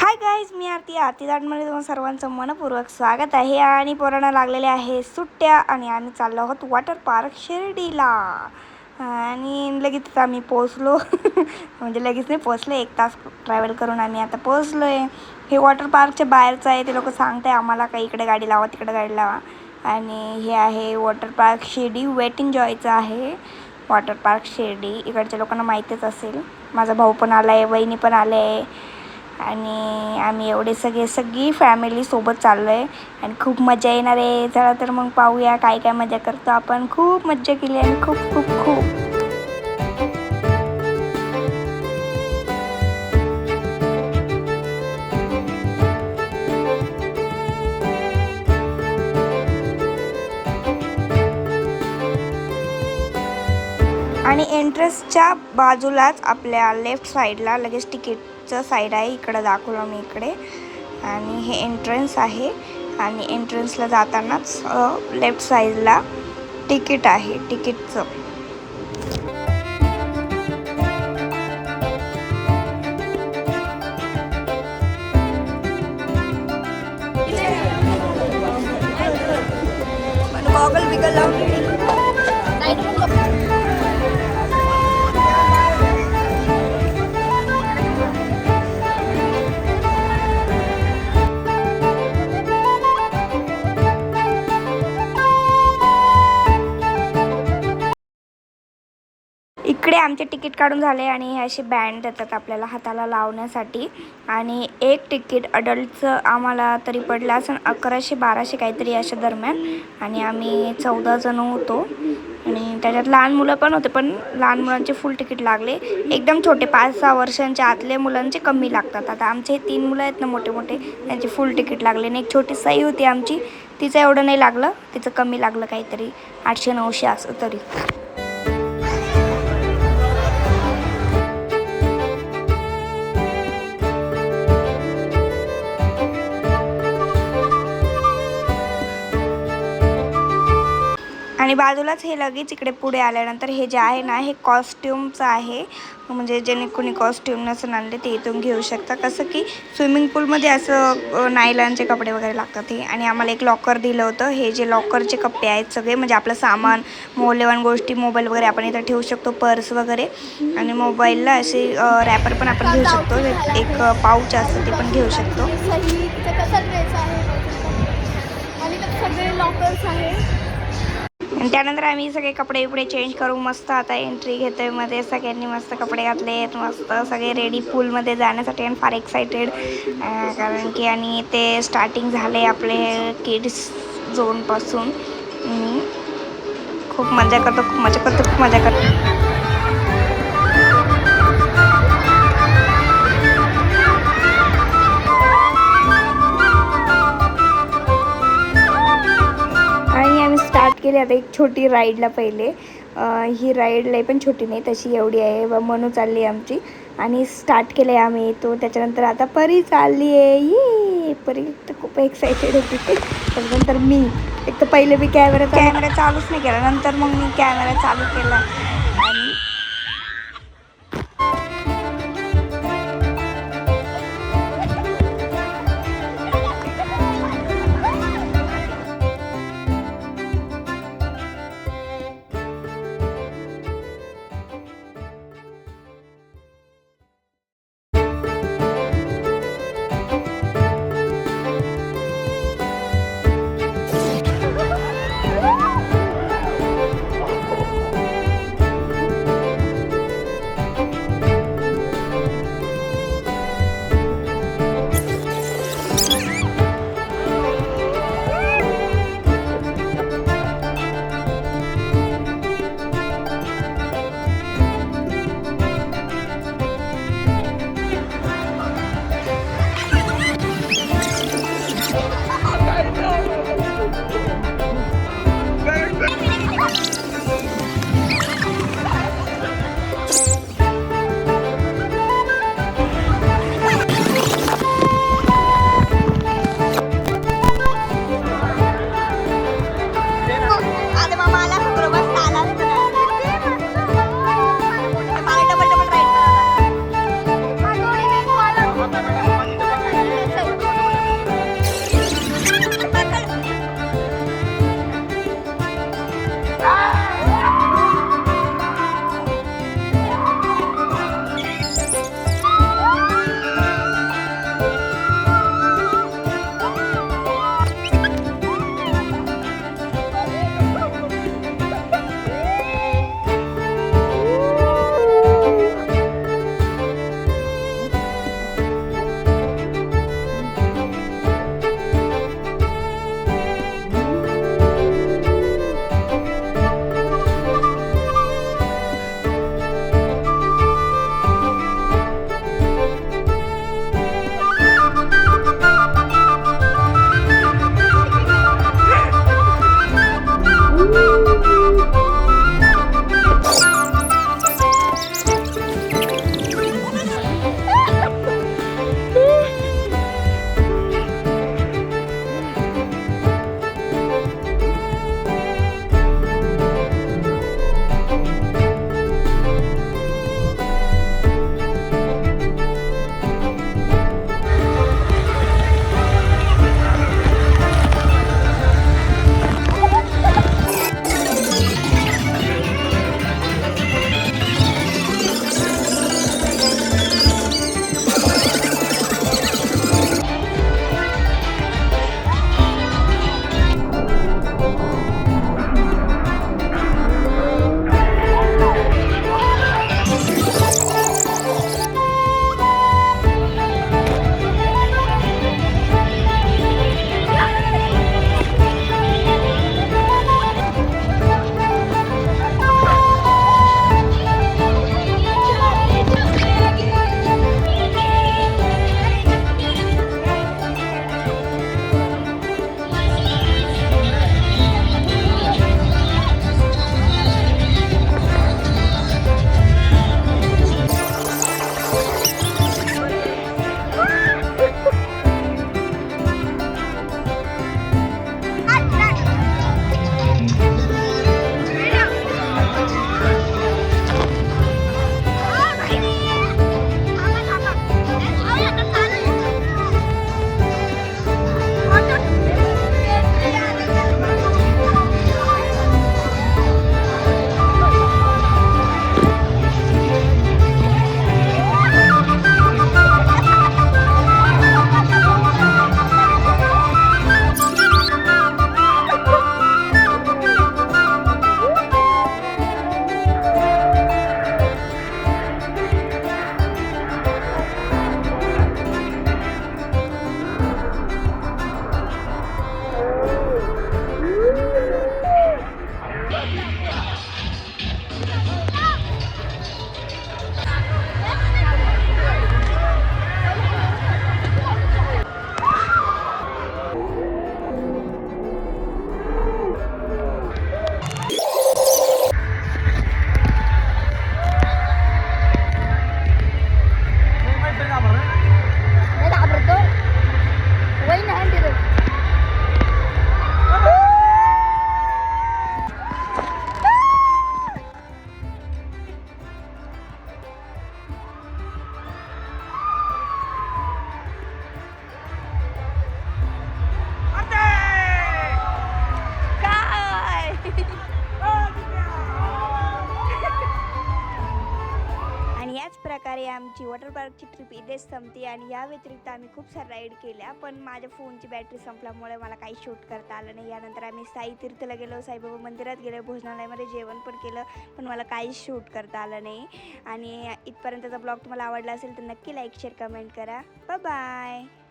Hi guys, मी आरती दाटमध्ये तुम्हाला सर्वांचं मनपूर्वक स्वागत आहे. आणि पोरांना लागलेल्या आहे सुट्ट्या आणि आम्ही चाललो आहोत वॉटर पार्क शिर्डीला. आणि लगेच आम्ही पोचलो म्हणजे लगेच नाही पोचले, 1 तास ट्रॅव्हल करून आम्ही आता पोचलो आहे. हे वॉटर पार्कच्या बाहेरचं आहे. ते लोक सांगताय आम्हाला काही इकडे गाडी लावा तिकडे गाडी लावा. आणि हे आहे वॉटर पार्क शिर्डी, वेट एन्जॉयचं आहे वॉटर पार्क शिर्डी. इकडच्या लोकांना माहीतच असेल. माझा भाऊ पण आला आहे, वहिनी पण आले आहे आणि आम्ही एवढे सगळी फॅमिली सोबत चाललो आहे आणि खूप मजा येणार आहे. चला तर मग पाहूया काय काय मजा करतो आपण. खूप मजा केली आणि खूप खूप खूप आणि एंट्रन्सच्या बाजूलाच आपल्या लेफ्ट साईडला लगेच तिकीटचं साईड आहे. इकडं दाखवलं मी इकडे. आणि हे एंट्रन्स आहे आणि एंट्रन्सला जातानाच लेफ्ट साईडला तिकीट आहे, तिकीटचं. गॉगल बिगल लावून इकडे आमचे तिकीट काढून झाले आणि हे असे बँड देतात आपल्याला हाताला लावण्यासाठी. आणि एक तिकीट अडल्टचं आम्हाला तरी पडलं असं 1100-1200 काहीतरी अशा दरम्यान. आणि आम्ही 14 जण होतो आणि त्याच्यात लहान मुलं पण होते, पण लहान मुलांचे फुल तिकीट लागले. एकदम छोटे 5-6 वर्षांच्या आतले मुलांचे कमी लागतात. आता आमचे 3 मुलं आहेत ना मोठे मोठे, त्यांचे फुल तिकीट लागले. आणि एक छोटी सई होती आमची, तिचं एवढं नाही लागलं, तिचं कमी लागलं काहीतरी 800-900 असं तरी. आणि बाजूलाच हे लगेच इकडे पुढे आल्यानंतर हे जे आहे ना, हे कॉस्ट्युमचं आहे. म्हणजे ज्याने कोणी कॉस्ट्युम नसून आणले ते इथून घेऊ शकता. कसं की स्विमिंग पूलमध्ये असं नायलॉनचे कपडे वगैरे लागतात हे. आणि आम्हाला एक लॉकर दिलं होतं. हे जे लॉकरचे कप्पे आहेत सगळे, म्हणजे आपलं सामान, मौल्यवान गोष्टी, मोबाईल वगैरे आपण इथं ठेवू शकतो, पर्स वगैरे. आणि मोबाईलला असे रॅपर पण आपण घेऊ शकतो. एक पाऊच असतं ते पण घेऊ शकतो. आणि त्यानंतर आम्ही सगळे कपडे बिपडे चेंज करू मस्त आता एंट्री घेतोय मध्ये. सगळ्यांनी मस्त कपडे घातले आहेत, मस्त सगळे रेडी पूलमध्ये जाण्यासाठी. आणि फार एक्सायटेड कारण की आणि ते स्टार्टिंग झाले आपले किड्स झोनपासून. खूप मजा करतो. आणि आम्ही स्टार्ट केली आता एक छोटी राईडला पहिले. ही राईड लई पण छोटी नाही, तशी एवढी आहे. मनू चालली आहे आमची आणि स्टार्ट केलं आहे आम्ही तो. त्याच्यानंतर आता परी चालली आहे. ये परी तर खूप एक्सायटेड होती. त्याच्यानंतर मी एक तर पहिले मी कॅमेरा चालूच नाही केला, नंतर मग मी कॅमेरा चालू केला. आणि आमची वॉटर पार्कची ट्रिप इथेच संपते आणि या व्यतिरिक्त आम्ही खूप साऱ्या राईड केल्या, पण माझ्या फोनची बॅटरी संपल्यामुळे मला काही शूट करता आलं नाही. यानंतर आम्ही साई तीर्थला गेलो, साईबाबा मंदिरात गेलो, भोजनालयामध्ये जेवण पण केलं, पण मला काहीच शूट करता आलं नाही. आणि इथपर्यंतचा ब्लॉग तुम्हाला आवडला असेल तर नक्की लाईक शेअर कमेंट करा. Bye bye.